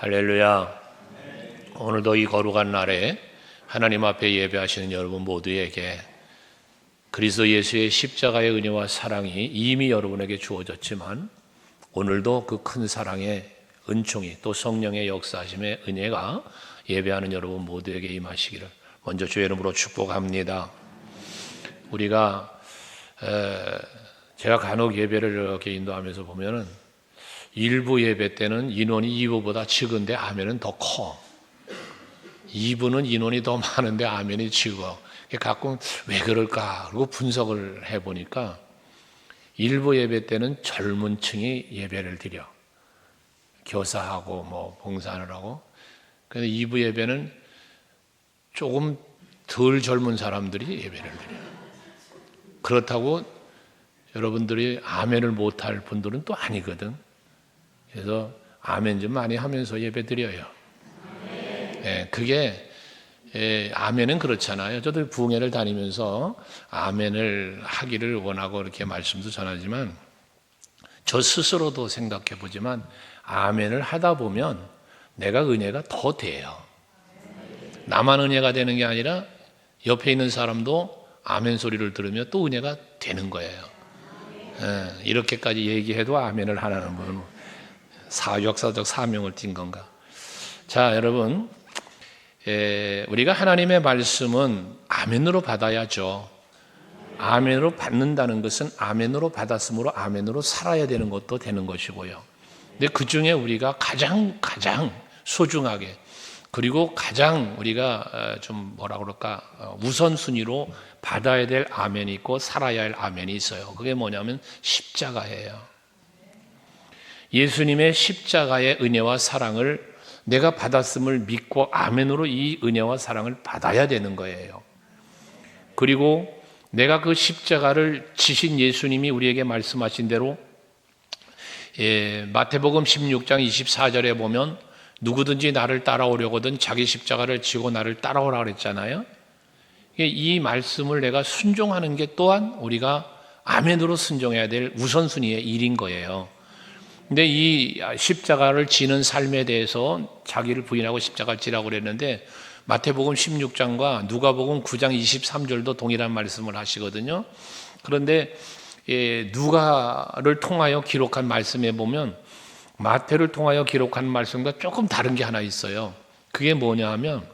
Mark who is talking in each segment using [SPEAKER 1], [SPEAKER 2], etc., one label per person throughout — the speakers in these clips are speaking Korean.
[SPEAKER 1] 할렐루야. 오늘도 이 거룩한 날에 하나님 앞에 예배하시는 여러분 모두에게 그리스도 예수의 십자가의 은혜와 사랑이 이미 여러분에게 주어졌지만 오늘도 그 큰 사랑의 은총이 또 성령의 역사하심의 은혜가 예배하는 여러분 모두에게 임하시기를 먼저 주의 이름으로 축복합니다. 우리가 제가 간혹 예배를 이렇게 인도하면서 보면은 일부 예배 때는 인원이 2부보다 적은데 아멘은 더 커. 2부는 인원이 더 많은데 아멘이 적어. 가끔 왜 그럴까? 그리고 분석을 해보니까 일부 예배 때는 젊은 층이 예배를 드려. 교사하고 뭐 봉사하느라고. 근데 2부 예배는 조금 덜 젊은 사람들이 예배를 드려요. 그렇다고 여러분들이 아멘을 못할 분들은 또 아니거든. 그래서 아멘 좀 많이 하면서 예배 드려요. 그게 아멘은 그렇잖아요. 저도 부흥회를 다니면서 아멘을 하기를 원하고 이렇게 말씀도 전하지만 저 스스로도 생각해 보지만 아멘을 하다 보면 내가 은혜가 더 돼요. 나만 은혜가 되는 게 아니라 옆에 있는 사람도 아멘 소리를 들으며 또 은혜가 되는 거예요. 이렇게까지 얘기해도 아멘을 하라는 분은 역사적 사명을 띈 건가? 자, 여러분, 우리가 하나님의 말씀은 아멘으로 받아야죠. 아멘으로 받는다는 것은 아멘으로 받았으므로 아멘으로 살아야 되는 것도 되는 것이고요. 근데 그 중에 우리가 가장 소중하게 그리고 가장 우리가 좀 뭐라 그럴까 우선순위로 받아야 될 아멘이 있고 살아야 할 아멘이 있어요. 그게 뭐냐면 십자가예요. 예수님의 십자가의 은혜와 사랑을 내가 받았음을 믿고 아멘으로 이 은혜와 사랑을 받아야 되는 거예요. 그리고 내가 그 십자가를 지신 예수님이 우리에게 말씀하신 대로 마태복음 16장 24절에 보면 누구든지 나를 따라오려거든 자기 십자가를 지고 나를 따라오라 그랬잖아요. 이 말씀을 내가 순종하는 게 또한 우리가 아멘으로 순종해야 될 우선순위의 일인 거예요. 근데 이 십자가를 지는 삶에 대해서 자기를 부인하고 십자가를 지라고 그랬는데 마태복음 16장과 누가복음 9장 23절도 동일한 말씀을 하시거든요. 그런데 누가를 통하여 기록한 말씀에 보면 마태를 통하여 기록한 말씀과 조금 다른 게 하나 있어요. 그게 뭐냐 하면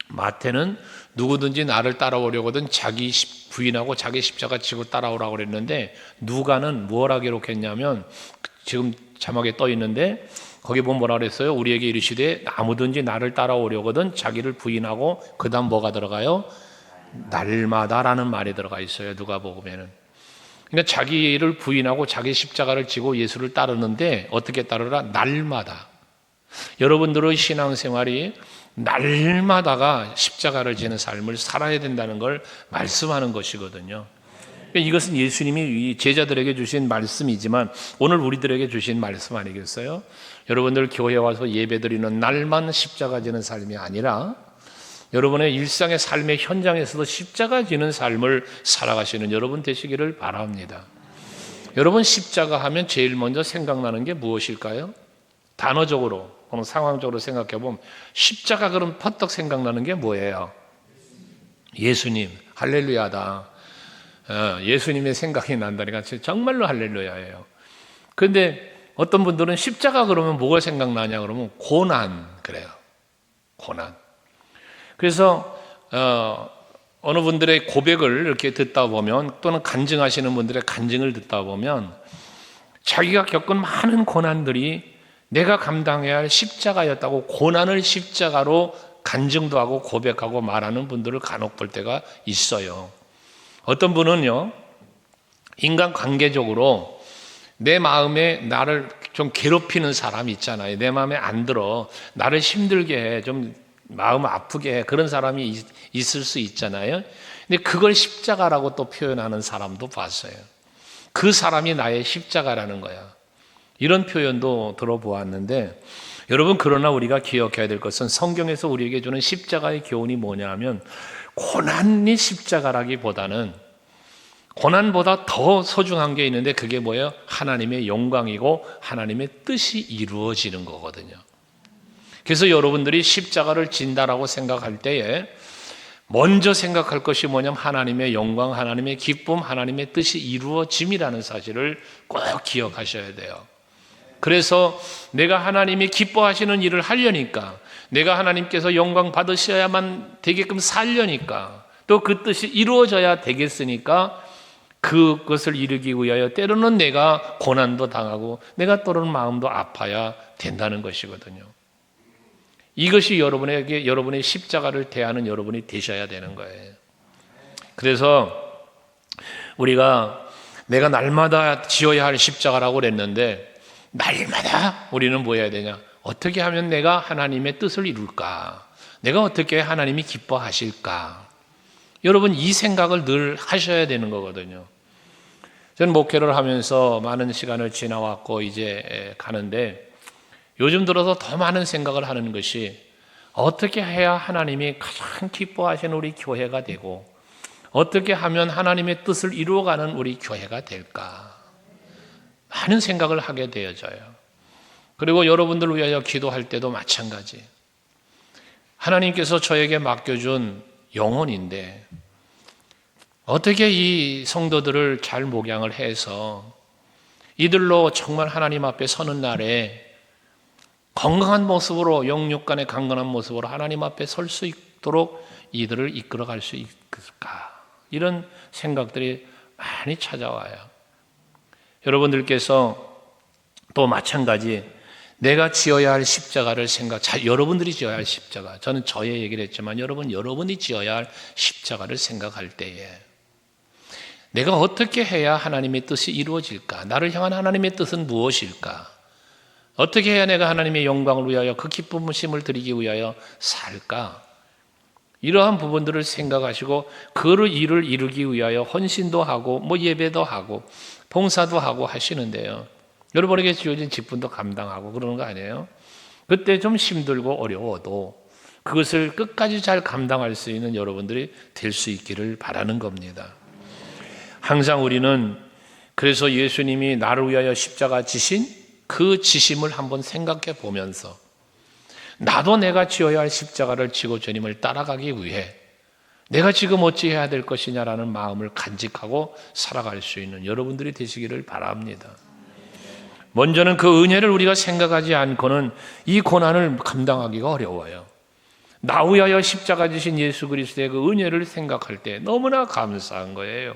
[SPEAKER 1] 마태는 누구든지 나를 따라오려거든 자기 부인하고 자기 십자가 지고 따라오라고 그랬는데 누가는 뭐라 기록했냐면 지금 자막에 떠 있는데 거기 보면 뭐라 그랬어요? 우리에게 이르시되 아무든지 나를 따라오려거든 자기를 부인하고 그 다음 뭐가 들어가요? 날마다라는 말이 들어가 있어요. 누가복음에는. 그러니까 자기를 부인하고 자기 십자가를 지고 예수를 따르는데 어떻게 따르라? 날마다. 여러분들의 신앙생활이 날마다가 십자가를 지는 삶을 살아야 된다는 걸 말씀하는 것이거든요. 이것은 예수님이 제자들에게 주신 말씀이지만 오늘 우리들에게 주신 말씀 아니겠어요? 여러분들 교회에 와서 예배드리는 날만 십자가 지는 삶이 아니라 여러분의 일상의 삶의 현장에서도 십자가 지는 삶을 살아가시는 여러분 되시기를 바랍니다. 여러분 십자가 하면 제일 먼저 생각나는 게 무엇일까요? 단어적으로 혹은 상황적으로 생각해 보면 십자가 그럼 퍼뜩 생각나는 게 뭐예요? 예수님, 할렐루야다. 예수님의 생각이 난다니까 정말로 할렐루야예요. 그런데 어떤 분들은 십자가 그러면 뭐가 생각나냐 그러면 고난 그래요. 고난. 그래서 어느 분들의 고백을 이렇게 듣다 보면 또는 간증하시는 분들의 간증을 듣다 보면 자기가 겪은 많은 고난들이 내가 감당해야 할 십자가였다고 고난을 십자가로 간증도 하고 고백하고 말하는 분들을 간혹 볼 때가 있어요. 어떤 분은요, 인간 관계적으로 내 마음에 나를 좀 괴롭히는 사람이 있잖아요. 내 마음에 안 들어. 나를 힘들게 해. 좀 마음 아프게 해. 그런 사람이 있을 수 있잖아요. 근데 그걸 십자가라고 또 표현하는 사람도 봤어요. 그 사람이 나의 십자가라는 거야. 이런 표현도 들어보았는데 여러분 그러나 우리가 기억해야 될 것은 성경에서 우리에게 주는 십자가의 교훈이 뭐냐 하면 고난이 십자가라기보다는 고난보다 더 소중한 게 있는데 그게 뭐예요? 하나님의 영광이고 하나님의 뜻이 이루어지는 거거든요. 그래서 여러분들이 십자가를 진다라고 생각할 때에 먼저 생각할 것이 뭐냐면 하나님의 영광, 하나님의 기쁨, 하나님의 뜻이 이루어짐이라는 사실을 꼭 기억하셔야 돼요. 그래서 내가 하나님이 기뻐하시는 일을 하려니까, 내가 하나님께서 영광 받으셔야만 되게끔 살려니까, 또 그 뜻이 이루어져야 되겠으니까 그것을 이루기 위하여 때로는 내가 고난도 당하고 내가 때로는 마음도 아파야 된다는 것이거든요. 이것이 여러분에게 여러분의 십자가를 대하는 여러분이 되셔야 되는 거예요. 그래서 우리가 내가 날마다 지어야 할 십자가라고 그랬는데, 날마다 우리는 뭐 해야 되냐? 어떻게 하면 내가 하나님의 뜻을 이룰까? 내가 어떻게 하나님이 기뻐하실까? 여러분, 이 생각을 늘 하셔야 되는 거거든요. 저는 목회를 하면서 많은 시간을 지나왔고 이제 가는데, 요즘 들어서 더 많은 생각을 하는 것이 어떻게 해야 하나님이 가장 기뻐하시는 우리 교회가 되고, 어떻게 하면 하나님의 뜻을 이루어가는 우리 교회가 될까? 많은 생각을 하게 되어져요. 그리고 여러분들 위하여 기도할 때도 마찬가지. 하나님께서 저에게 맡겨준 영혼인데 어떻게 이 성도들을 잘 목양을 해서 이들로 정말 하나님 앞에 서는 날에 건강한 모습으로, 영육간의 강건한 모습으로 하나님 앞에 설 수 있도록 이들을 이끌어갈 수 있을까? 이런 생각들이 많이 찾아와요. 여러분들께서 또 마찬가지 내가 지어야 할 십자가를 여러분들이 지어야 할 십자가, 저는 저의 얘기를 했지만 여러분이 지어야 할 십자가를 생각할 때에 내가 어떻게 해야 하나님의 뜻이 이루어질까? 나를 향한 하나님의 뜻은 무엇일까? 어떻게 해야 내가 하나님의 영광을 위하여 그 기쁨을 드리기 위하여 살까? 이러한 부분들을 생각하시고 그 일을 이루기 위하여 헌신도 하고 예배도 하고 봉사도 하고 하시는데요. 여러분에게 주어진 직분도 감당하고 그러는 거 아니에요? 그때 좀 힘들고 어려워도 그것을 끝까지 잘 감당할 수 있는 여러분들이 될 수 있기를 바라는 겁니다. 항상 우리는 그래서 예수님이 나를 위하여 십자가 지신 그 지심을 한번 생각해 보면서 나도 내가 지어야 할 십자가를 지고 주님을 따라가기 위해 내가 지금 어찌해야 될 것이냐라는 마음을 간직하고 살아갈 수 있는 여러분들이 되시기를 바랍니다. 먼저는 그 은혜를 우리가 생각하지 않고는 이 고난을 감당하기가 어려워요. 나 위하여 십자가 지신 예수 그리스도의 그 은혜를 생각할 때 너무나 감사한 거예요.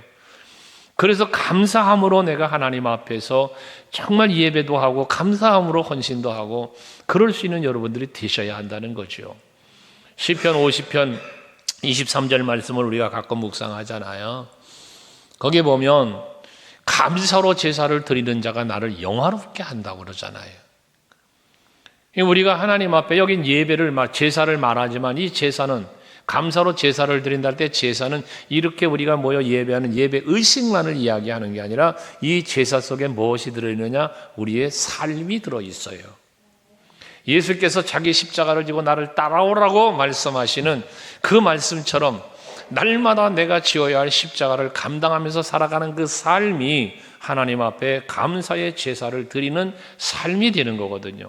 [SPEAKER 1] 그래서 감사함으로 내가 하나님 앞에서 정말 예배도 하고 감사함으로 헌신도 하고 그럴 수 있는 여러분들이 되셔야 한다는 거죠. 시편 50편 23절 말씀을 우리가 가끔 묵상하잖아요. 거기에 보면 감사로 제사를 드리는 자가 나를 영화롭게 한다고 그러잖아요. 우리가 하나님 앞에 여긴 예배를 제사를 말하지만 이 제사는 감사로 제사를 드린다 할 때 제사는 이렇게 우리가 모여 예배하는 예배 의식만을 이야기하는 게 아니라 이 제사 속에 무엇이 들어있느냐? 우리의 삶이 들어있어요. 예수께서 자기 십자가를 지고 나를 따라오라고 말씀하시는 그 말씀처럼 날마다 내가 지어야 할 십자가를 감당하면서 살아가는 그 삶이 하나님 앞에 감사의 제사를 드리는 삶이 되는 거거든요.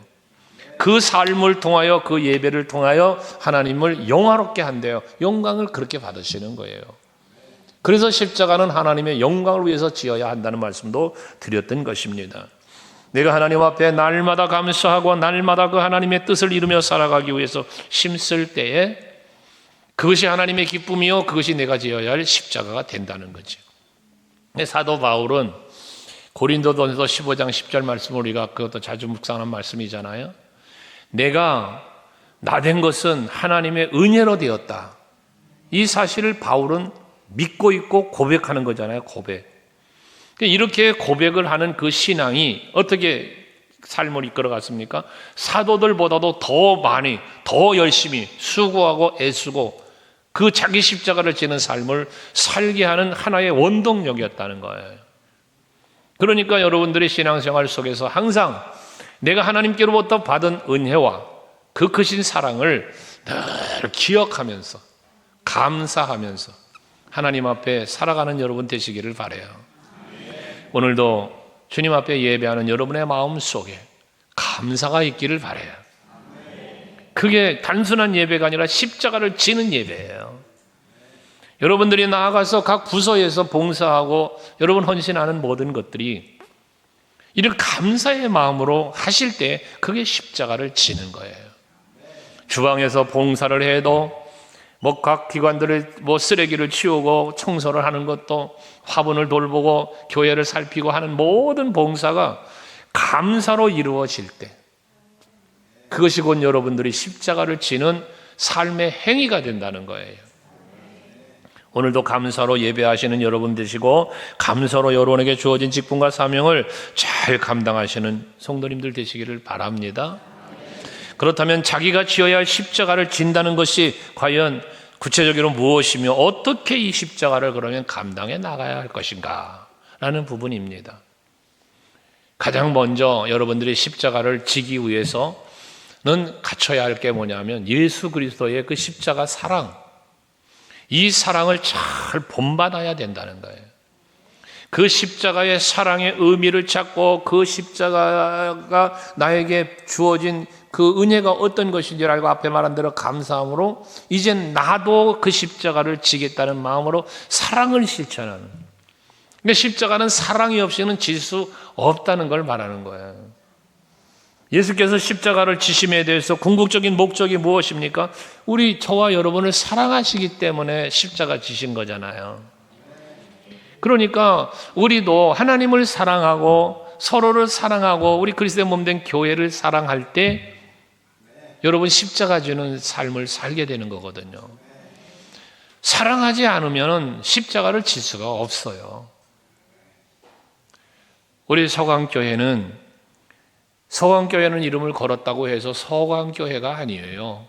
[SPEAKER 1] 그 삶을 통하여 그 예배를 통하여 하나님을 영화롭게 한대요. 영광을 그렇게 받으시는 거예요. 그래서 십자가는 하나님의 영광을 위해서 지어야 한다는 말씀도 드렸던 것입니다. 내가 하나님 앞에 날마다 감사하고 날마다 그 하나님의 뜻을 이루며 살아가기 위해서 힘쓸 때에 그것이 하나님의 기쁨이요 그것이 내가 지어야 할 십자가가 된다는 거죠. 사도 바울은 고린도전서 15장 10절 말씀을 우리가 그것도 자주 묵상하는 말씀이잖아요. 내가 나된 것은 하나님의 은혜로 되었다. 이 사실을 바울은 믿고 있고 고백하는 거잖아요. 고백. 이렇게 고백을 하는 그 신앙이 어떻게 삶을 이끌어갔습니까? 사도들보다도 더 많이, 더 열심히 수고하고 애쓰고 그 자기 십자가를 지는 삶을 살게 하는 하나의 원동력이었다는 거예요. 그러니까 여러분들의 신앙생활 속에서 항상 내가 하나님께로부터 받은 은혜와 그 크신 사랑을 늘 기억하면서 감사하면서 하나님 앞에 살아가는 여러분 되시기를 바라요. 오늘도 주님 앞에 예배하는 여러분의 마음 속에 감사가 있기를 바라요. 그 그게 단순한 예배가 아니라 십자가를 지는 예배예요. 여러분들이 나아가서 각 부서에서 봉사하고 여러분 헌신하는 모든 것들이 이런 감사의 마음으로 하실 때 그게 십자가를 지는 거예요. 주방에서 봉사를 해도 각 기관들의 쓰레기를 치우고 청소를 하는 것도, 화분을 돌보고 교회를 살피고 하는 모든 봉사가 감사로 이루어질 때, 그것이 곧 여러분들이 십자가를 지는 삶의 행위가 된다는 거예요. 오늘도 감사로 예배하시는 여러분 되시고, 감사로 여러분에게 주어진 직분과 사명을 잘 감당하시는 성도님들 되시기를 바랍니다. 그렇다면 자기가 지어야 할 십자가를 진다는 것이 과연 구체적으로 무엇이며 어떻게 이 십자가를 그러면 감당해 나가야 할 것인가 라는 부분입니다. 가장 먼저 여러분들이 십자가를 지기 위해서는 갖춰야 할 게 뭐냐면 예수 그리스도의 그 십자가 사랑, 이 사랑을 잘 본받아야 된다는 거예요. 그 십자가의 사랑의 의미를 찾고 그 십자가가 나에게 주어진 그 은혜가 어떤 것인지 알고 앞에 말한 대로 감사함으로 이젠 나도 그 십자가를 지겠다는 마음으로 사랑을 실천하는. 그러니까 십자가는 사랑이 없이는 질 수 없다는 걸 말하는 거예요. 예수께서 십자가를 지심에 대해서 궁극적인 목적이 무엇입니까? 저와 여러분을 사랑하시기 때문에 십자가 지신 거잖아요. 그러니까 우리도 하나님을 사랑하고 서로를 사랑하고 우리 그리스도의 몸된 교회를 사랑할 때 여러분 십자가 지는 삶을 살게 되는 거거든요. 사랑하지 않으면 십자가를 질 수가 없어요. 우리 서강교회는 이름을 걸었다고 해서 서강교회가 아니에요.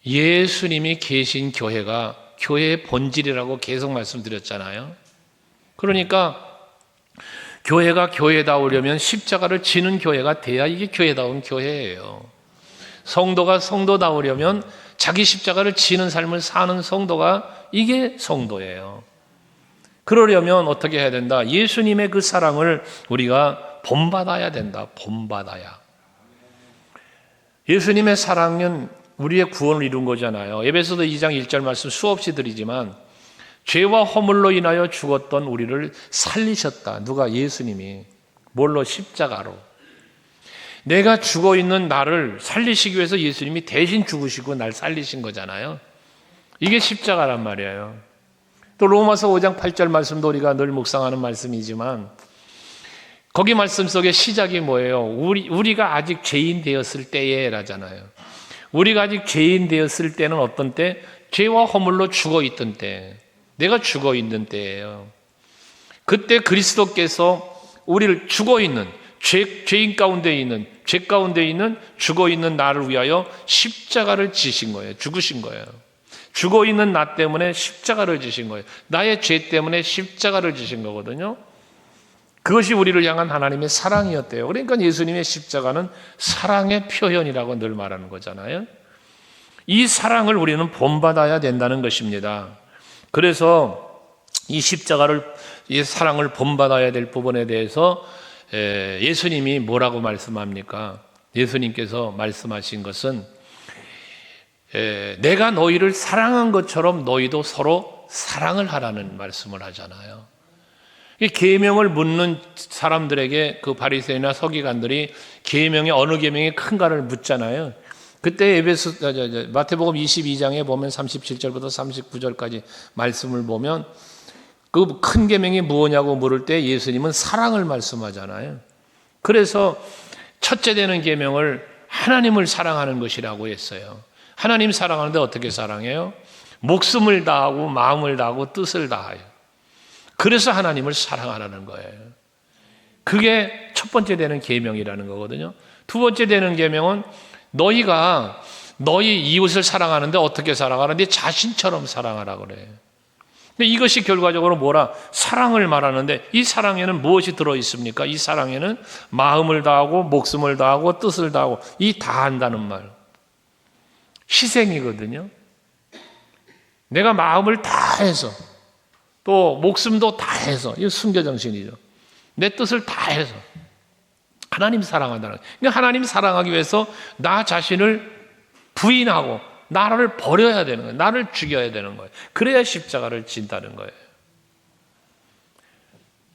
[SPEAKER 1] 예수님이 계신 교회가 교회의 본질이라고 계속 말씀드렸잖아요. 그러니까 교회가 교회다우려면 십자가를 지는 교회가 돼야 이게 교회다운 교회예요. 성도가 성도다우려면 자기 십자가를 지는 삶을 사는 성도가 이게 성도예요. 그러려면 어떻게 해야 된다? 예수님의 그 사랑을 우리가 본받아야 된다. 본받아야. 예수님의 사랑은 우리의 구원을 이룬 거잖아요. 에베소서 2장 1절 말씀 수없이 드리지만 죄와 허물로 인하여 죽었던 우리를 살리셨다. 누가? 예수님이. 뭘로? 십자가로. 내가 죽어있는 나를 살리시기 위해서 예수님이 대신 죽으시고 날 살리신 거잖아요. 이게 십자가란 말이에요. 또 로마서 5장 8절 말씀도 우리가 늘 묵상하는 말씀이지만 거기 말씀 속에 시작이 뭐예요? 우리가 아직 죄인 되었을 때에 라잖아요. 우리가 아직 죄인 되었을 때는 어떤 때? 죄와 허물로 죽어있던 때. 내가 죽어있는 때예요. 그때 그리스도께서 우리를 죽어있는 죄인 가운데 있는, 죄 가운데 있는 죽어있는 나를 위하여 십자가를 지신 거예요. 죽으신 거예요. 죽어있는 나 때문에 십자가를 지신 거예요. 나의 죄 때문에 십자가를 지신 거거든요. 그것이 우리를 향한 하나님의 사랑이었대요. 그러니까 예수님의 십자가는 사랑의 표현이라고 늘 말하는 거잖아요. 이 사랑을 우리는 본받아야 된다는 것입니다. 그래서 이 십자가를, 이 사랑을 본받아야 될 부분에 대해서 예수님이 뭐라고 말씀합니까? 예수님께서 말씀하신 것은 내가 너희를 사랑한 것처럼 너희도 서로 사랑을 하라는 말씀을 하잖아요. 이 계명을 묻는 사람들에게 그 바리새인이나 서기관들이 계명이 어느 계명이 큰가를 묻잖아요. 그때 마태복음 22장에 보면 37절부터 39절까지 말씀을 보면 그 큰 계명이 무엇냐고 물을 때 예수님은 사랑을 말씀하잖아요. 그래서 첫째 되는 계명을 하나님을 사랑하는 것이라고 했어요. 하나님 사랑하는데 어떻게 사랑해요? 목숨을 다하고 마음을 다하고 뜻을 다하여. 그래서 하나님을 사랑하라는 거예요. 그게 첫 번째 되는 계명이라는 거거든요. 두 번째 되는 계명은 너희가 너희 이웃을 사랑하는데 어떻게 사랑하는데 자신처럼 사랑하라고 그래요. 근데 이것이 결과적으로 뭐라? 사랑을 말하는데 이 사랑에는 무엇이 들어있습니까? 이 사랑에는 마음을 다하고 목숨을 다하고 뜻을 다하고 이 다한다는 말. 희생이거든요. 내가 마음을 다해서 또 목숨도 다해서, 이거 순교정신이죠. 내 뜻을 다해서 하나님 사랑한다는 거예요. 그러니까 하나님 사랑하기 위해서 나 자신을 부인하고 나를 버려야 되는 거예요. 나를 죽여야 되는 거예요. 그래야 십자가를 진다는 거예요.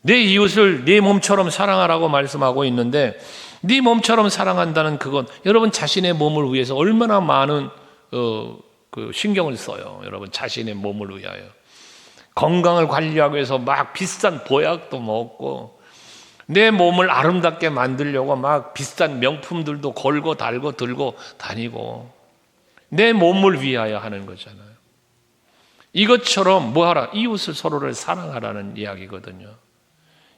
[SPEAKER 1] 내 이웃을 네 몸처럼 사랑하라고 말씀하고 있는데, 네 몸처럼 사랑한다는 그건 여러분 자신의 몸을 위해서 얼마나 많은 신경을 써요. 여러분 자신의 몸을 위하여 건강을 관리하기 위해서 막 비싼 보약도 먹고, 내 몸을 아름답게 만들려고 막 비싼 명품들도 걸고 달고 들고 다니고, 내 몸을 위하여 하는 거잖아요. 이것처럼 뭐하라? 이웃을 서로를 사랑하라는 이야기거든요.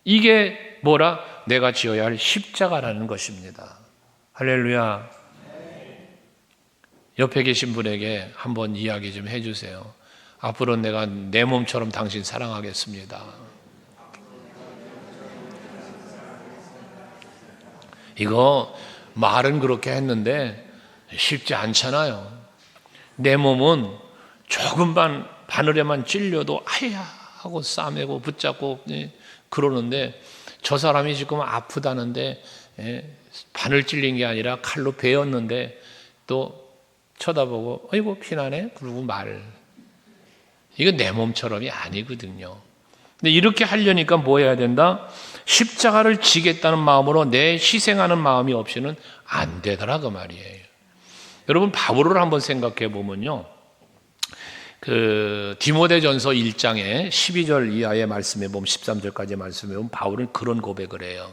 [SPEAKER 1] 이게 뭐라? 내가 지어야 할 십자가라는 것입니다. 할렐루야. 옆에 계신 분에게 한번 이야기 좀 해주세요. 앞으로 내가 내 몸처럼 당신 사랑하겠습니다. 이거 말은 그렇게 했는데 쉽지 않잖아요. 내 몸은 조금만 바늘에만 찔려도 아야 하고 싸매고 붙잡고 그러는데, 저 사람이 지금 아프다는데 바늘 찔린 게 아니라 칼로 베었는데 또 쳐다보고 아이고 피나네 그러고 말. 이거 내 몸처럼이 아니거든요. 근데 이렇게 하려니까 뭐 해야 된다? 십자가를 지겠다는 마음으로 내 희생하는 마음이 없이는 안 되더라 그 말이에요. 여러분 바울을 한번 생각해 보면요, 디모데전서 1장에 12절 이하의 말씀에 보면 13절까지 말씀에 보면 바울은 그런 고백을 해요.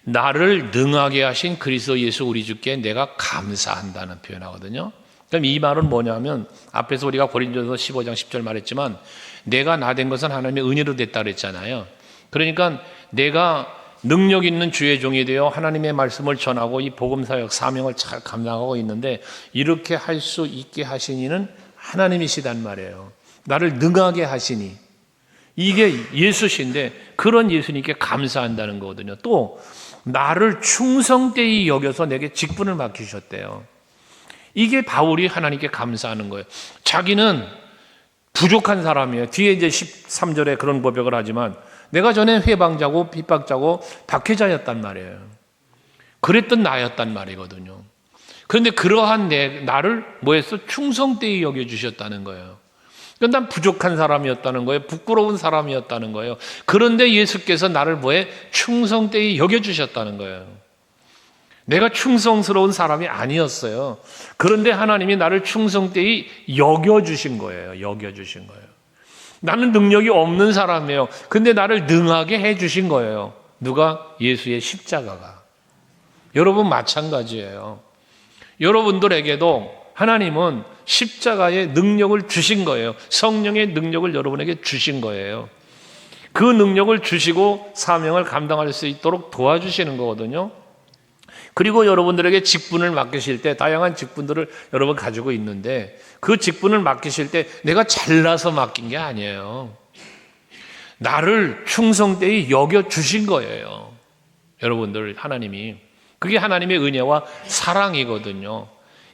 [SPEAKER 1] 나를 능하게 하신 그리스도 예수 우리 주께 내가 감사한다는 표현하거든요. 그럼 이 말은 뭐냐면, 앞에서 우리가 고린도전서 15장 10절 말했지만 내가 나 된 것은 하나님의 은혜로 됐다 그랬잖아요. 그러니까 내가 능력 있는 주의 종이 되어 하나님의 말씀을 전하고 이 복음사역 사명을 잘 감당하고 있는데, 이렇게 할 수 있게 하신 이는 하나님이시단 말이에요. 나를 능하게 하시니, 이게 예수신데 그런 예수님께 감사한다는 거거든요. 또 나를 충성되이 여겨서 내게 직분을 맡기셨대요. 이게 바울이 하나님께 감사하는 거예요. 자기는 부족한 사람이에요. 뒤에 이제 13절에 그런 고백을 하지만 내가 전에 회방자고 핍박자고 박해자였단 말이에요. 그랬던 나였단 말이거든요. 그런데 그러한 나를 뭐했어? 충성되이 여겨주셨다는 거예요. 그러니까 난 부족한 사람이었다는 거예요. 부끄러운 사람이었다는 거예요. 그런데 예수께서 나를 뭐해? 충성되이 여겨주셨다는 거예요. 내가 충성스러운 사람이 아니었어요. 그런데 하나님이 나를 충성되이 여겨주신 거예요. 여겨주신 거예요. 나는 능력이 없는 사람이에요. 근데 나를 능하게 해주신 거예요. 누가? 예수의 십자가가. 여러분 마찬가지예요. 여러분들에게도 하나님은 십자가의 능력을 주신 거예요. 성령의 능력을 여러분에게 주신 거예요. 그 능력을 주시고 사명을 감당할 수 있도록 도와주시는 거거든요. 그리고 여러분들에게 직분을 맡기실 때 다양한 직분들을 여러분 가지고 있는데, 그 직분을 맡기실 때 내가 잘나서 맡긴 게 아니에요. 나를 충성되이 여겨주신 거예요. 여러분들 하나님이. 그게 하나님의 은혜와 사랑이거든요.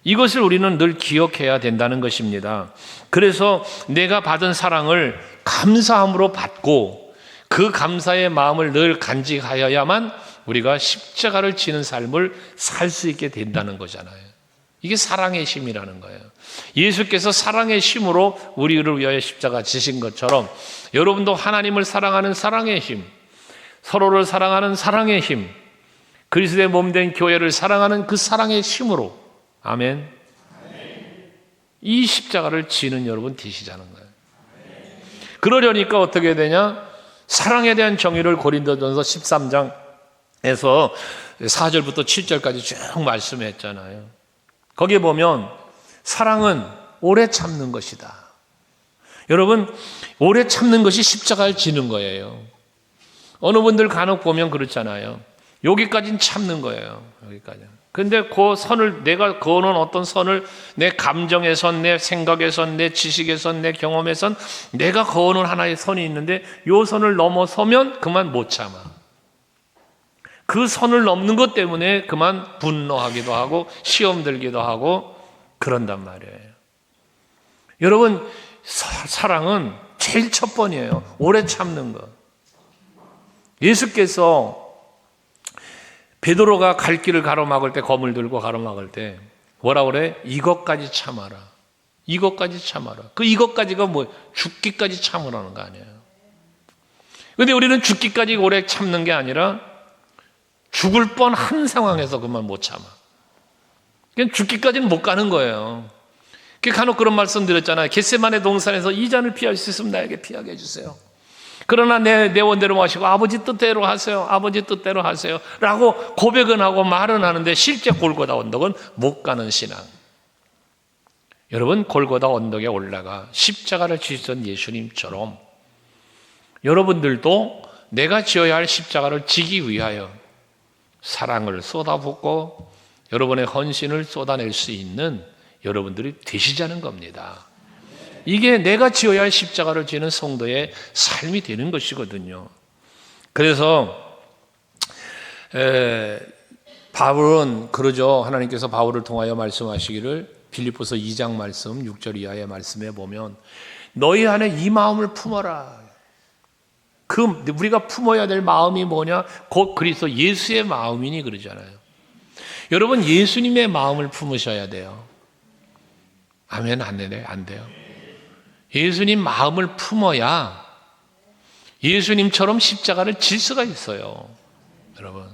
[SPEAKER 1] 이것을 우리는 늘 기억해야 된다는 것입니다. 그래서 내가 받은 사랑을 감사함으로 받고 그 감사의 마음을 늘 간직하여야만 우리가 십자가를 지는 삶을 살 수 있게 된다는 거잖아요. 이게 사랑의 힘이라는 거예요. 예수께서 사랑의 힘으로 우리를 위하여 십자가 지신 것처럼 여러분도 하나님을 사랑하는 사랑의 힘, 서로를 사랑하는 사랑의 힘, 그리스도의 몸된 교회를 사랑하는 그 사랑의 힘으로, 아멘, 이 십자가를 지는 여러분 되시자는 거예요. 그러려니까 어떻게 되냐? 사랑에 대한 정의를 고린도전서 13장에서 4절부터 7절까지 쭉 말씀했잖아요. 거기에 보면 사랑은 오래 참는 것이다. 여러분, 오래 참는 것이 십자가를 지는 거예요. 어느 분들 간혹 보면 그렇잖아요. 여기까지는 참는 거예요. 여기까지. 근데 그 선을, 내가 그어놓은 어떤 선을 내 감정의 선, 내 생각의 선, 내 지식의 선, 내 경험의 선, 내가 그어놓은 하나의 선이 있는데 이 선을 넘어서면 그만 못 참아. 그 선을 넘는 것 때문에 그만 분노하기도 하고 시험 들기도 하고 그런단 말이에요. 여러분, 사랑은 제일 첫 번이에요. 오래 참는 것. 예수께서 베드로가 갈 길을 가로막을 때, 검을 들고 가로막을 때 뭐라 그래? 이것까지 참아라. 이것까지 참아라. 그 이것까지가 뭐 죽기까지 참으라는 거 아니에요. 근데 우리는 죽기까지 오래 참는 게 아니라 죽을 뻔한 상황에서 그만 못 참아. 그냥 죽기까지는 못 가는 거예요. 간혹 그런 말씀 드렸잖아요. 겟세마네 동산에서 이 잔을 피할 수 있으면 나에게 피하게 해주세요. 그러나 내 원대로 마시고 아버지 뜻대로 하세요. 아버지 뜻대로 하세요. 라고 고백은 하고 말은 하는데 실제 골고다 언덕은 못 가는 신앙. 여러분, 골고다 언덕에 올라가 십자가를 지셨던 예수님처럼 여러분들도 내가 지어야 할 십자가를 지기 위하여 사랑을 쏟아붓고 여러분의 헌신을 쏟아낼 수 있는 여러분들이 되시자는 겁니다. 이게 내가 지어야 할 십자가를 지는 성도의 삶이 되는 것이거든요. 그래서 바울은 그러죠. 하나님께서 바울을 통하여 말씀하시기를 빌립보서 2장 말씀 6절 이하의 말씀에 보면 너희 안에 이 마음을 품어라. 우리가 품어야 될 마음이 뭐냐? 곧 그리스도 예수의 마음이니 그러잖아요. 여러분, 예수님의 마음을 품으셔야 돼요. 아멘. 안 돼요. 예수님 마음을 품어야 예수님처럼 십자가를 질 수가 있어요. 여러분,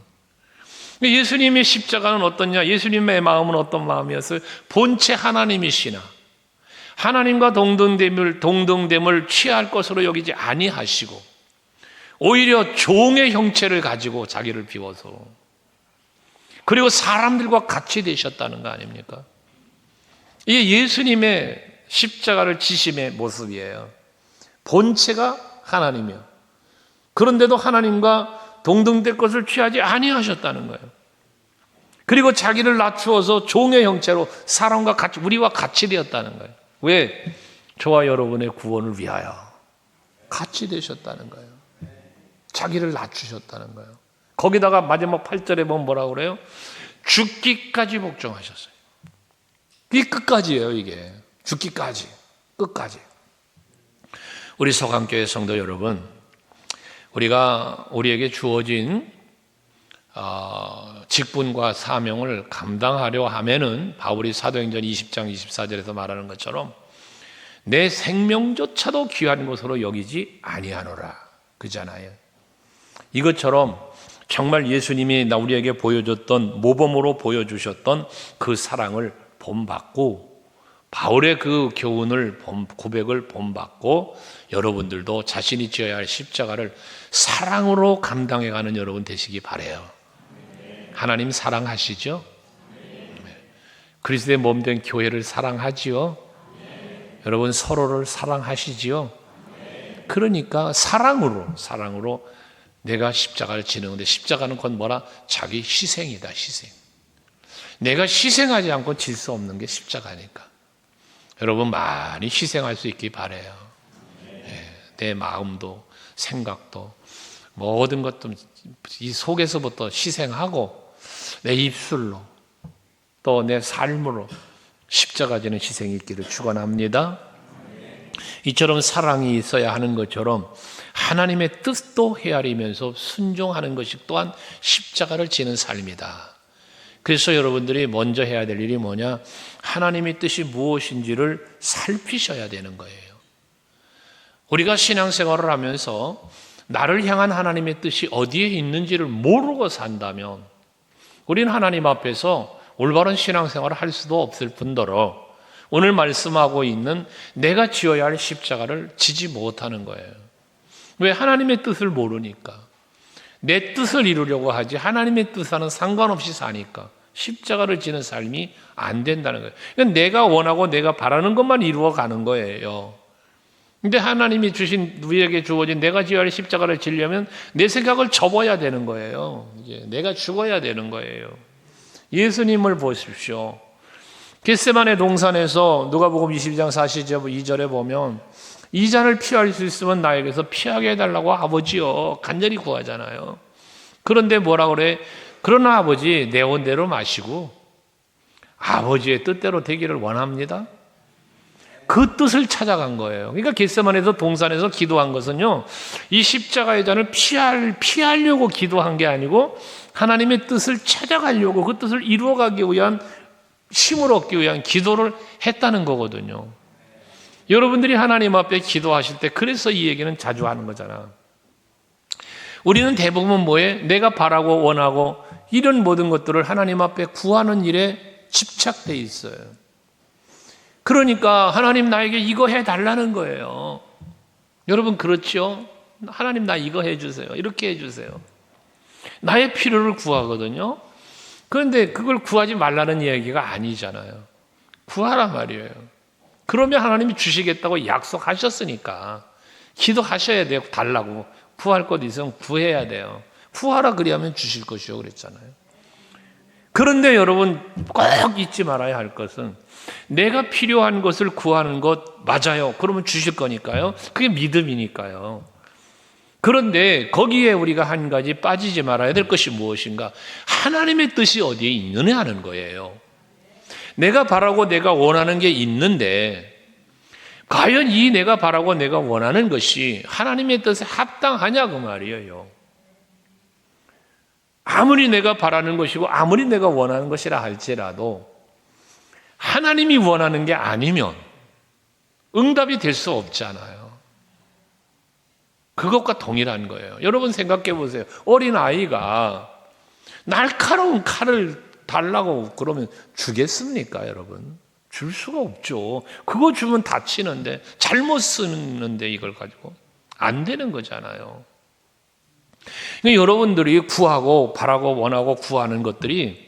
[SPEAKER 1] 예수님의 십자가는 어떠냐? 예수님의 마음은 어떤 마음이었어요? 본체 하나님이시나 하나님과 동등됨을 취할 것으로 여기지 아니하시고 오히려 종의 형체를 가지고 자기를 비워서 그리고 사람들과 같이 되셨다는 거 아닙니까? 이게 예수님의 십자가를 지심의 모습이에요. 본체가 하나님이요. 그런데도 하나님과 동등될 것을 취하지 아니하셨다는 거예요. 그리고 자기를 낮추어서 종의 형체로 사람과 같이, 우리와 같이 되었다는 거예요. 왜? 저와 여러분의 구원을 위하여 같이 되셨다는 거예요. 자기를 낮추셨다는 거예요. 거기다가 마지막 8절에 보면 뭐라고 그래요? 죽기까지 복종하셨어요. 이 끝까지예요, 이게. 죽기까지, 끝까지. 우리 서강교회 성도 여러분, 우리에게 주어진 직분과 사명을 감당하려 하면은 바울이 사도행전 20장 24절에서 말하는 것처럼 내 생명조차도 귀한 것으로 여기지 아니하노라 그잖아요. 이것처럼 정말 예수님이 우리에게 보여줬던 모범으로 보여주셨던 그 사랑을 본받고 바울의 그 교훈을 고백을 본받고 여러분들도 자신이 지어야 할 십자가를 사랑으로 감당해가는 여러분 되시기 바라요. 하나님 사랑하시죠? 그리스도의 몸된 교회를 사랑하지요? 여러분 서로를 사랑하시지요? 그러니까 사랑으로 내가 십자가를 지는데 십자가는 곧 뭐라? 자기 희생이다, 희생. 내가 희생하지 않고 질 수 없는 게 십자가니까. 여러분 많이 희생할 수 있기 바라요. 내 마음도 생각도 모든 것도 이 속에서부터 희생하고 내 입술로 또 내 삶으로 십자가 지는 희생이 있기를 축원합니다. 이처럼 사랑이 있어야 하는 것처럼 하나님의 뜻도 헤아리면서 순종하는 것이 또한 십자가를 지는 삶이다. 그래서 여러분들이 먼저 해야 될 일이 뭐냐? 하나님의 뜻이 무엇인지를 살피셔야 되는 거예요. 우리가 신앙생활을 하면서 나를 향한 하나님의 뜻이 어디에 있는지를 모르고 산다면 우리는 하나님 앞에서 올바른 신앙생활을 할 수도 없을 뿐더러 오늘 말씀하고 있는 내가 지어야 할 십자가를 지지 못하는 거예요. 왜? 하나님의 뜻을 모르니까. 내 뜻을 이루려고 하지 하나님의 뜻과는 상관없이 사니까 십자가를 지는 삶이 안 된다는 거예요. 그러니까 내가 원하고 내가 바라는 것만 이루어가는 거예요. 근데 하나님이 주신 우리에게 주어진 내가 지어야 할 십자가를 지려면 내 생각을 접어야 되는 거예요. 이제 내가 죽어야 되는 거예요. 예수님을 보십시오. 겟세마네 동산에서 누가복음 22장 42절에 보면 이 잔을 피할 수 있으면 나에게서 피하게 해달라고 아버지요 간절히 구하잖아요. 그런데 뭐라 그래? 그러나 아버지 내 원대로 마시고 아버지의 뜻대로 되기를 원합니다. 그 뜻을 찾아간 거예요. 그러니까 겟세마네에서 동산에서 기도한 것은요, 이 십자가의 잔을 피하려고 기도한 게 아니고 하나님의 뜻을 찾아가려고 그 뜻을 이루어가기 위한 힘을 얻기 위한 기도를 했다는 거거든요. 여러분들이 하나님 앞에 기도하실 때 그래서 이 얘기는 자주 하는 거잖아. 우리는 대부분 뭐에 내가 바라고 원하고 이런 모든 것들을 하나님 앞에 구하는 일에 집착돼 있어요. 그러니까 하나님 나에게 이거 해달라는 거예요. 여러분 그렇죠? 하나님 나 이거 해주세요. 이렇게 해주세요. 나의 필요를 구하거든요. 그런데 그걸 구하지 말라는 이야기가 아니잖아요. 구하란 말이에요. 그러면 하나님이 주시겠다고 약속하셨으니까 기도하셔야 돼요. 달라고. 구할 것 있으면 구해야 돼요. 구하라 그리하면 주실 것이요 그랬잖아요. 그런데 여러분 꼭 잊지 말아야 할 것은 내가 필요한 것을 구하는 것 맞아요. 그러면 주실 거니까요. 그게 믿음이니까요. 그런데 거기에 우리가 한 가지 빠지지 말아야 될 것이 무엇인가? 하나님의 뜻이 어디에 있느냐 하는 거예요. 내가 바라고 내가 원하는 게 있는데 과연 이 내가 바라고 내가 원하는 것이 하나님의 뜻에 합당하냐 그 말이에요. 아무리 내가 바라는 것이고 아무리 내가 원하는 것이라 할지라도 하나님이 원하는 게 아니면 응답이 될 수 없잖아요. 그것과 동일한 거예요. 여러분 생각해 보세요. 어린아이가 날카로운 칼을 달라고 그러면 주겠습니까, 여러분? 줄 수가 없죠. 그거 주면 다치는데, 잘못 쓰는데 이걸 가지고 안 되는 거잖아요. 그러니까 여러분들이 구하고 바라고 원하고 구하는 것들이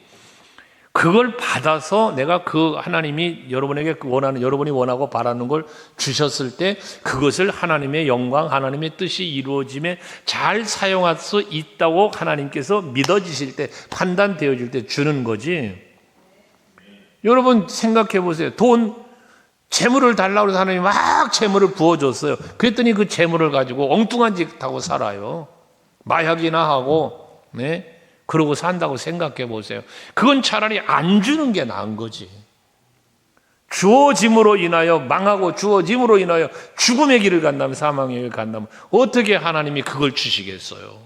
[SPEAKER 1] 그걸 받아서 내가 그 하나님이 여러분에게 여러분이 원하고 바라는 걸 주셨을 때 그것을 하나님의 영광, 하나님의 뜻이 이루어짐에 잘 사용할 수 있다고 하나님께서 믿어지실 때, 판단되어질 때 주는 거지. 여러분 생각해 보세요. 재물을 달라고 해서 하나님이 막 재물을 부어줬어요. 그랬더니 그 재물을 가지고 엉뚱한 짓 하고 살아요. 마약이나 하고, 네? 그러고 산다고 생각해 보세요. 그건 차라리 안 주는 게 나은 거지. 주어짐으로 인하여 망하고 주어짐으로 인하여 죽음의 길을 간다면, 사망의 길을 간다면 어떻게 하나님이 그걸 주시겠어요?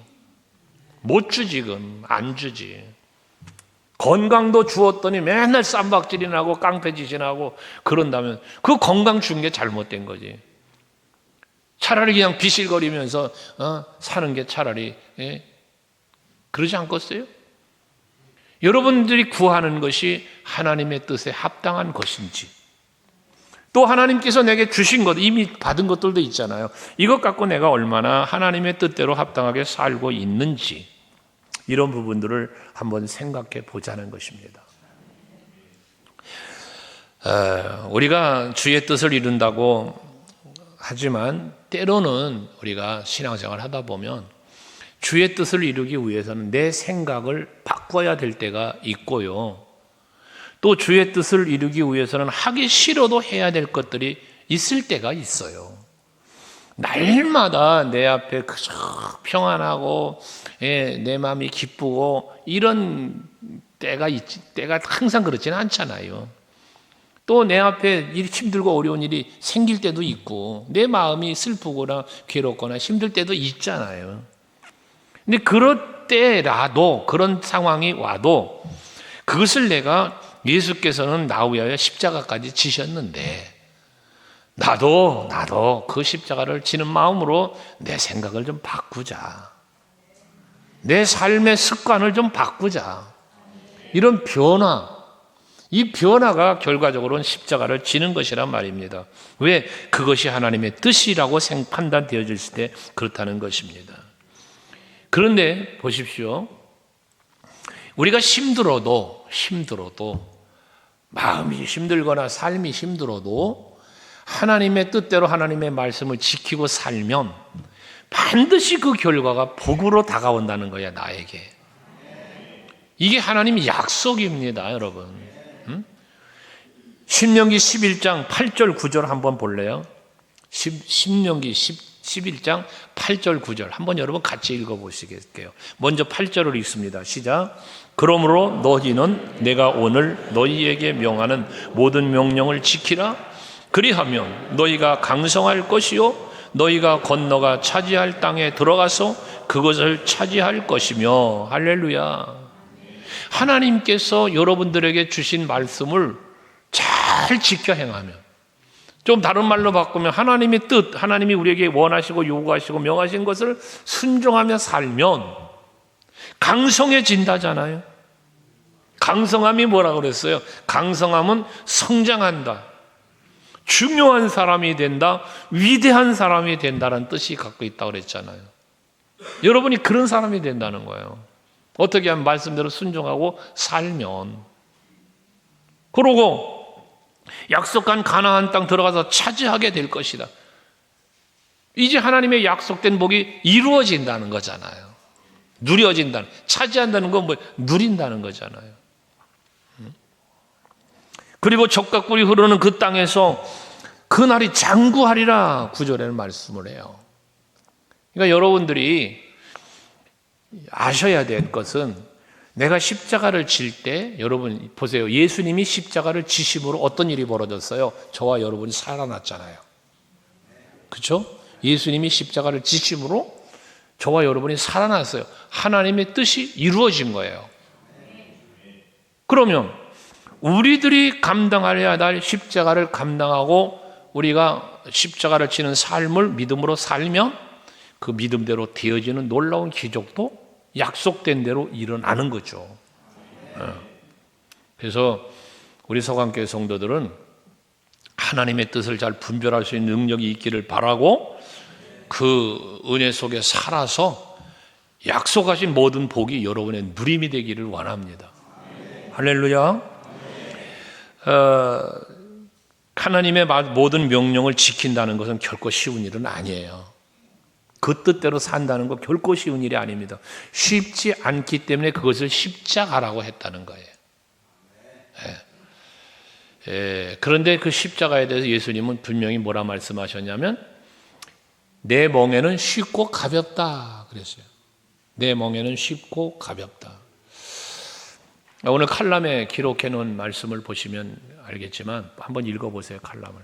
[SPEAKER 1] 못 주지. 그건 안 주지. 건강도 주었더니 맨날 쌈박질이나 하고 깡패짓이나 하고 그런다면 그 건강 준 게 잘못된 거지. 차라리 그냥 비실거리면서 사는 게 차라리, 예? 그러지 않겠어요? 여러분들이 구하는 것이 하나님의 뜻에 합당한 것인지, 또 하나님께서 내게 주신 것, 이미 받은 것들도 있잖아요. 이것 갖고 내가 얼마나 하나님의 뜻대로 합당하게 살고 있는지, 이런 부분들을 한번 생각해 보자는 것입니다. 우리가 주의 뜻을 이룬다고 하지만 때로는 우리가 신앙생활을 하다 보면 주의 뜻을 이루기 위해서는 내 생각을 바꿔야 될 때가 있고요. 또 주의 뜻을 이루기 위해서는 하기 싫어도 해야 될 것들이 있을 때가 있어요. 날마다 내 앞에 그저 평안하고, 예, 내 마음이 기쁘고 이런 때가 항상 그렇지는 않잖아요. 또 내 앞에 일이 힘들고 어려운 일이 생길 때도 있고 내 마음이 슬프거나 괴롭거나 힘들 때도 있잖아요. 근데 그럴 때라도, 그런 상황이 와도 그것을 내가, 예수께서는 나 위하여 십자가까지 지셨는데 나도 그 십자가를 지는 마음으로 내 생각을 좀 바꾸자. 내 삶의 습관을 좀 바꾸자. 이런 변화, 이 변화가 결과적으로는 십자가를 지는 것이란 말입니다. 왜? 그것이 하나님의 뜻이라고 판단되어질 때 그렇다는 것입니다. 그런데 보십시오. 우리가 힘들어도 마음이 힘들거나 삶이 힘들어도 하나님의 뜻대로 하나님의 말씀을 지키고 살면 반드시 그 결과가 복으로 다가온다는 거야, 나에게. 이게 하나님의 약속입니다, 여러분. 신명기 11장 8절 9절 한번 볼래요? 신명기 11장 8절 9절 한번 여러분 같이 읽어보시겠어요? 먼저 8절을 읽습니다. 시작. 그러므로 너희는 내가 오늘 너희에게 명하는 모든 명령을 지키라. 그리하면 너희가 강성할 것이요 너희가 건너가 차지할 땅에 들어가서 그것을 차지할 것이며. 할렐루야. 하나님께서 여러분들에게 주신 말씀을 잘 지켜 행하면, 좀 다른 말로 바꾸면 하나님의 뜻, 하나님이 우리에게 원하시고 요구하시고 명하신 것을 순종하며 살면 강성해진다잖아요. 강성함이 뭐라고 그랬어요? 강성함은 성장한다, 중요한 사람이 된다, 위대한 사람이 된다는 뜻이 갖고 있다고 그랬잖아요. 여러분이 그런 사람이 된다는 거예요. 어떻게 하면 말씀대로 순종하고 살면. 그러고 약속한 가나안 땅 들어가서 차지하게 될 것이다. 이제 하나님의 약속된 복이 이루어진다는 거잖아요. 누려진다는, 차지한다는 건 뭐 누린다는 거잖아요. 그리고 젖과 꿀이 흐르는 그 땅에서 그날이 장구하리라, 9절에는 말씀을 해요. 그러니까 여러분들이 아셔야 될 것은, 내가 십자가를 질 때, 여러분 보세요. 예수님이 십자가를 지심으로 어떤 일이 벌어졌어요? 저와 여러분이 살아났잖아요. 그렇죠? 예수님이 십자가를 지심으로 저와 여러분이 살아났어요. 하나님의 뜻이 이루어진 거예요. 그러면 우리들이 감당해야 할 십자가를 감당하고 우리가 십자가를 지는 삶을 믿음으로 살면 그 믿음대로 되어지는 놀라운 기적도 약속된 대로 일어나는 거죠. 그래서 우리 서강교회 성도들은 하나님의 뜻을 잘 분별할 수 있는 능력이 있기를 바라고, 그 은혜 속에 살아서 약속하신 모든 복이 여러분의 누림이 되기를 원합니다. 할렐루야. 하나님의 모든 명령을 지킨다는 것은 결코 쉬운 일은 아니에요. 그 뜻대로 산다는 거 결코 쉬운 일이 아닙니다. 쉽지 않기 때문에 그것을 십자가라고 했다는 거예요. 그런데 그 십자가에 대해서 예수님은 분명히 뭐라 말씀하셨냐면, 내 멍에는 쉽고 가볍다 그랬어요. 내 멍에는 쉽고 가볍다. 오늘 칼럼에 기록해 놓은 말씀을 보시면 알겠지만 한번 읽어보세요. 칼럼을.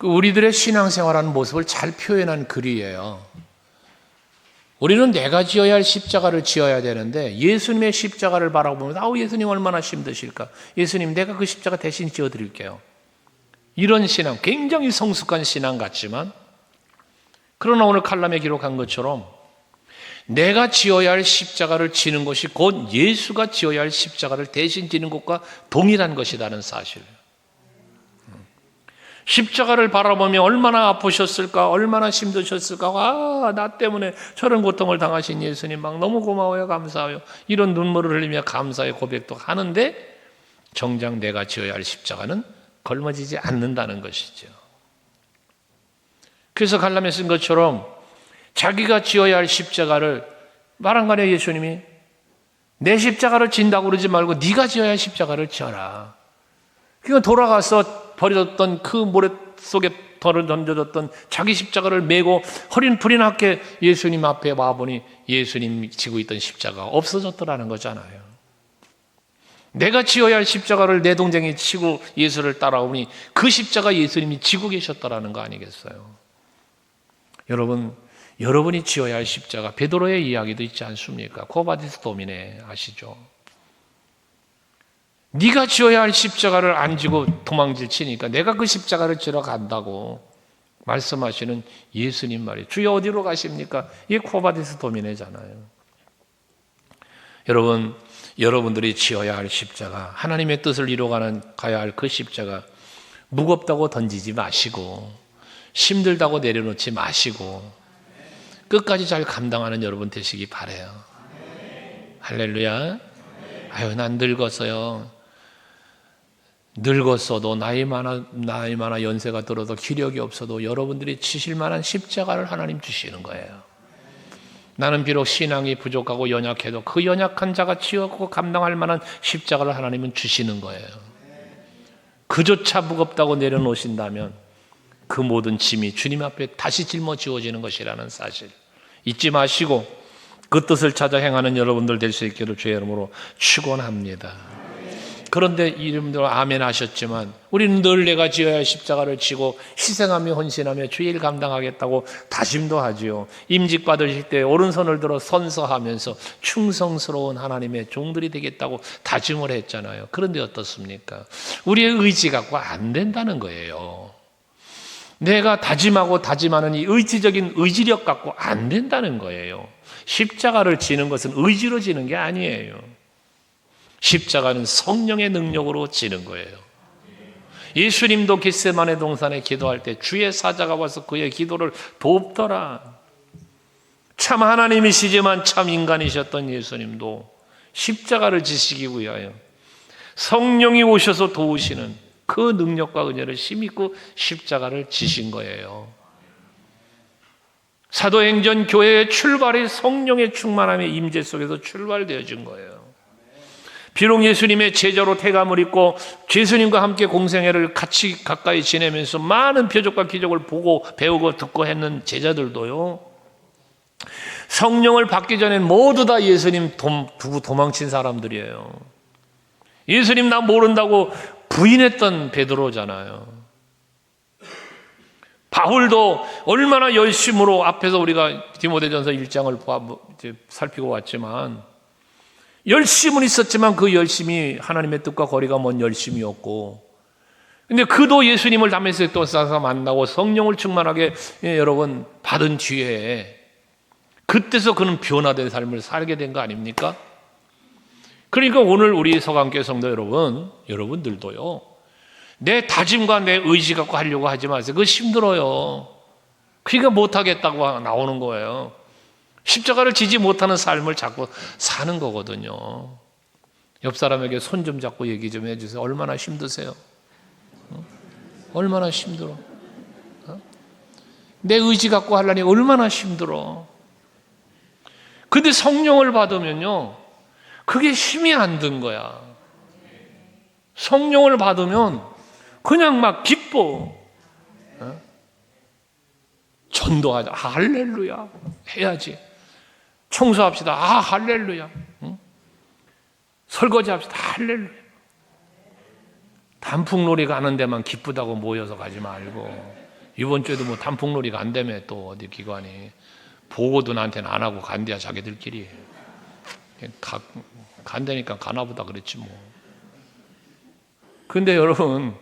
[SPEAKER 1] 우리들의 신앙생활하는 모습을 잘 표현한 글이에요. 우리는 내가 지어야 할 십자가를 지어야 되는데, 예수님의 십자가를 바라보면 아우, 예수님 얼마나 힘드실까, 예수님 내가 그 십자가 대신 지어드릴게요, 이런 신앙, 굉장히 성숙한 신앙 같지만, 그러나 오늘 칼럼에 기록한 것처럼 내가 지어야 할 십자가를 지는 것이 곧 예수가 지어야 할 십자가를 대신 지는 것과 동일한 것이라는 사실. 십자가를 바라보며 얼마나 아프셨을까, 얼마나 힘드셨을까, 아, 나 때문에 저런 고통을 당하신 예수님 막 너무 고마워요, 감사해요, 이런 눈물을 흘리며 감사의 고백도 하는데, 정작 내가 지어야 할 십자가는 걸머지지 않는다는 것이죠. 그래서 칼럼에 쓴 것처럼 자기가 지어야 할 십자가를, 말한 거아니에요. 예수님이 내 십자가를 진다고 그러지 말고 네가 지어야 할 십자가를 지어라. 그러니까 돌아가서 버려졌던 그 모래 속에 던져졌던 자기 십자가를 메고 허리는 불이 났게 예수님 앞에 와보니 예수님 지고 있던 십자가가 없어졌더라는 거잖아요. 내가 지어야 할 십자가를 내 동생이 지고 예수를 따라오니 그 십자가 예수님이 지고 계셨더라는 거 아니겠어요? 여러분, 여러분이 지어야 할 십자가, 베드로의 이야기도 있지 않습니까? 코바디스 도미네 아시죠? 네가 지어야 할 십자가를 안 지고 도망질 치니까 내가 그 십자가를 지러 간다고 말씀하시는 예수님 말이에요. 주여 어디로 가십니까? 이게 코바디스 도미네잖아요. 여러분, 여러분들이 지어야 할 십자가, 하나님의 뜻을 이루어가는 가야 할 그 십자가, 무겁다고 던지지 마시고 힘들다고 내려놓지 마시고 끝까지 잘 감당하는 여러분 되시기 바라요. 할렐루야. 아유, 난 늙었어요. 늙었어도 나이 많아 연세가 들어도 기력이 없어도 여러분들이 지실 만한 십자가를 하나님 주시는 거예요. 나는 비록 신앙이 부족하고 연약해도 그 연약한 자가 지었고 감당할 만한 십자가를 하나님은 주시는 거예요. 그조차 무겁다고 내려놓으신다면 그 모든 짐이 주님 앞에 다시 짊어지워지는 것이라는 사실 잊지 마시고 그 뜻을 찾아 행하는 여러분들 될 수 있기를 주의 이름으로 축원합니다. 그런데 이름대로 아멘 하셨지만 우리는 늘 내가 지어야 할 십자가를 지고 희생하며 헌신하며 주의 일 감당하겠다고 다짐도 하지요. 임직 받으실 때 오른손을 들어 선서하면서 충성스러운 하나님의 종들이 되겠다고 다짐을 했잖아요. 그런데 어떻습니까? 우리의 의지 갖고 안 된다는 거예요. 내가 다짐하고 다짐하는 이 의지적인 의지력 갖고 안 된다는 거예요. 십자가를 지는 것은 의지로 지는 게 아니에요. 십자가는 성령의 능력으로 지는 거예요. 예수님도 겟세마네 동산에 기도할 때 주의 사자가 와서 그의 기도를 돕더라. 참 하나님이시지만 참 인간이셨던 예수님도 십자가를 지시기 위하여 성령이 오셔서 도우시는 그 능력과 은혜를 힘입고 십자가를 지신 거예요. 사도행전 교회의 출발이 성령의 충만함의 임재 속에서 출발되어진 거예요. 비록 예수님의 제자로 태감을 입고 예수님과 함께 공생애를 같이 가까이 지내면서 많은 표적과 기적을 보고 배우고 듣고 했는 제자들도요, 성령을 받기 전엔 모두 다 예수님 두고 도망친 사람들이에요. 예수님 나 모른다고 부인했던 베드로잖아요. 바울도 얼마나 열심으로, 앞에서 우리가 디모데전서 1장을 살피고 왔지만 열심은 있었지만 그 열심이 하나님의 뜻과 거리가 먼 열심이었고, 근데 그도 예수님을 다메섹 도사에서 만나고 성령을 충만하게 여러분 받은 뒤에 그때서 그는 변화된 삶을 살게 된 거 아닙니까? 그러니까 오늘 우리 서강교회 성도 여러분들도요, 내 다짐과 내 의지 갖고 하려고 하지 마세요. 그거 힘들어요. 그러니까 못하겠다고 나오는 거예요. 십자가를 지지 못하는 삶을 자꾸 사는 거거든요. 옆 사람에게 손 좀 잡고 얘기 좀 해주세요. 얼마나 힘드세요? 얼마나 힘들어? 내 의지 갖고 하려니 얼마나 힘들어? 근데 성령을 받으면요, 그게 힘이 안 든 거야. 성령을 받으면 그냥 막 기뻐. 전도하자. 할렐루야. 해야지. 청소합시다. 할렐루야. 설거지합시다. 할렐루야. 단풍놀이 가는 데만 기쁘다고 모여서 가지 말고, 이번 주에도 뭐 단풍놀이 간다며, 또 어디 기관이 보고도 나한테는 안 하고 간대야 자기들끼리. 간다니까 가나보다 그랬지 뭐. 근데 여러분,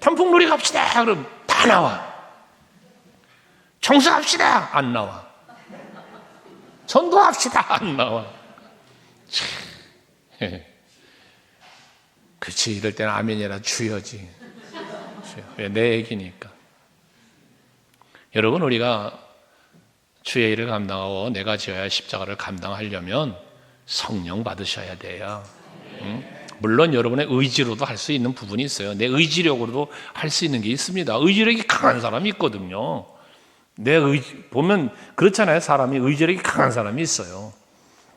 [SPEAKER 1] 단풍놀이 갑시다 그럼 다 나와. 청소합시다 안 나와. 전도합시다 안 나와. 그렇지, 이럴 때는 아멘이라 주여지. 왜? 내 얘기니까. 여러분, 우리가 주의 일을 감당하고 내가 지어야 할 십자가를 감당하려면 성령 받으셔야 돼요. 물론 여러분의 의지로도 할 수 있는 부분이 있어요. 내 의지력으로도 할 수 있는 게 있습니다. 의지력이 강한 사람이 있거든요. 보면 그렇잖아요. 사람이 의지력이 강한 사람이 있어요.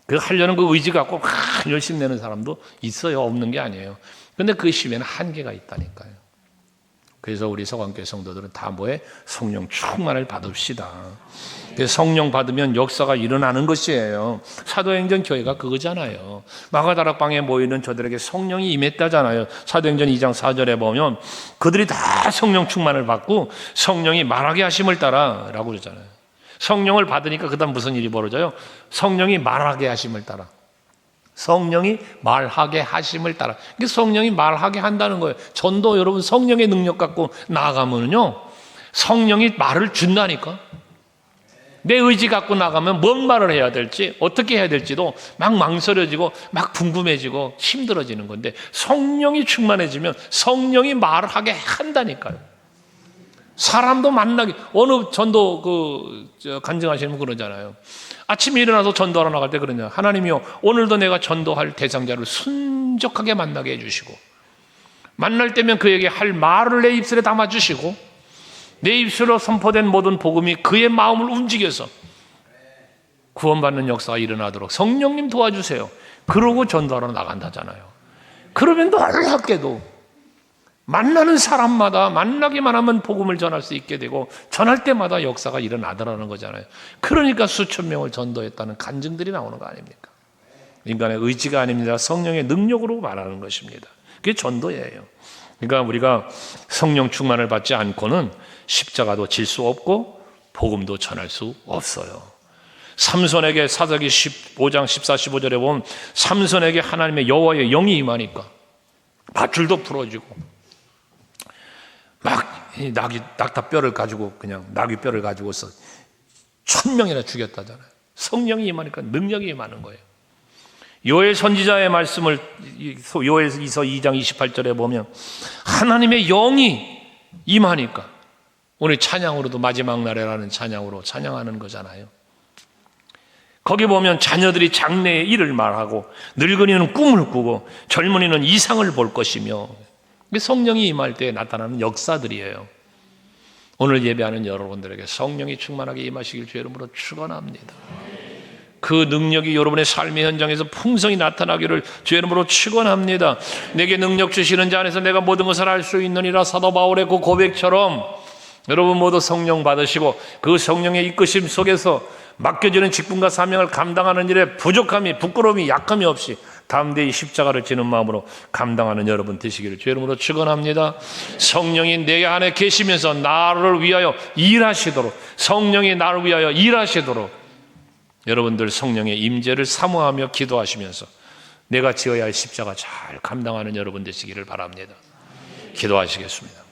[SPEAKER 1] 그 하려는 그 의지 갖고 막 열심히 내는 사람도 있어요. 없는 게 아니에요. 근데 그 힘에는 한계가 있다니까요. 그래서 우리 서강교회 성도들은 다 뭐에? 성령 충만을 받읍시다. 성령 받으면 역사가 일어나는 것이에요. 사도행전 교회가 그거잖아요. 마가다락방에 모이는 저들에게 성령이 임했다잖아요. 사도행전 2장 4절에 보면 그들이 다 성령 충만을 받고 성령이 말하게 하심을 따라 라고 그러잖아요. 성령을 받으니까 그 다음 무슨 일이 벌어져요? 성령이 말하게 하심을 따라. 성령이 말하게 하심을 따라. 성령이 말하게 한다는 거예요. 전도 여러분 성령의 능력 갖고 나아가면요, 성령이 말을 준다니까. 내 의지 갖고 나가면 뭔 말을 해야 될지, 어떻게 해야 될지도 막 망설여지고 막 궁금해지고 힘들어지는 건데, 성령이 충만해지면 성령이 말하게 한다니까요. 사람도 만나게, 어느 전도 간증하시는 분 그러잖아요. 아침에 일어나서 전도하러 나갈 때 그러냐, 하나님이요, 오늘도 내가 전도할 대상자를 순적하게 만나게 해주시고, 만날 때면 그에게 할 말을 내 입술에 담아주시고, 내 입술로 선포된 모든 복음이 그의 마음을 움직여서 구원받는 역사가 일어나도록 성령님 도와주세요. 그러고 전도하러 나간다잖아요. 그러면 놀랍게도 만나는 사람마다 만나기만 하면 복음을 전할 수 있게 되고, 전할 때마다 역사가 일어나더라는 거잖아요. 그러니까 수천 명을 전도했다는 간증들이 나오는 거 아닙니까? 인간의 의지가 아닙니다. 성령의 능력으로 말하는 것입니다. 그게 전도예요. 그러니까 우리가 성령 충만을 받지 않고는 십자가도 질 수 없고 복음도 전할 수 없어요. 삼손에게 사사기 15장 14, 15절에 보면 삼손에게 하나님의 여호와의 영이 임하니까 밧줄도 풀어지고 막 낙타 뼈를 가지고 그냥 나귀 뼈를 가지고서 1000명이나 죽였다잖아요. 성령이 임하니까 능력이 임하는 거예요. 요엘 선지자의 말씀을 요엘서 2장 28절에 보면 하나님의 영이 임하니까 오늘 찬양으로도 마지막 날에라는 찬양으로 찬양하는 거잖아요. 거기 보면 자녀들이 장래의 일을 말하고 늙은이는 꿈을 꾸고 젊은이는 이상을 볼 것이며 성령이 임할 때 나타나는 역사들이에요. 오늘 예배하는 여러분들에게 성령이 충만하게 임하시길 주의 이름으로 축원합니다. 그 능력이 여러분의 삶의 현장에서 풍성히 나타나기를 주의 이름으로 축원합니다. 내게 능력 주시는 자 안에서 내가 모든 것을 할 수 있느니라 사도 바울의 그 고백처럼 여러분 모두 성령 받으시고 그 성령의 이끄심 속에서 맡겨지는 직분과 사명을 감당하는 일에 부족함이 부끄러움이 약함이 없이 담대히 십자가를 지는 마음으로 감당하는 여러분 되시기를 주의 이름으로 축원합니다. 성령이 내 안에 계시면서 나를 위하여 일하시도록 성령이 나를 위하여 일하시도록 여러분들 성령의 임재를 사모하며 기도하시면서 내가 지어야 할 십자가 잘 감당하는 여러분 되시기를 바랍니다. 기도하시겠습니다.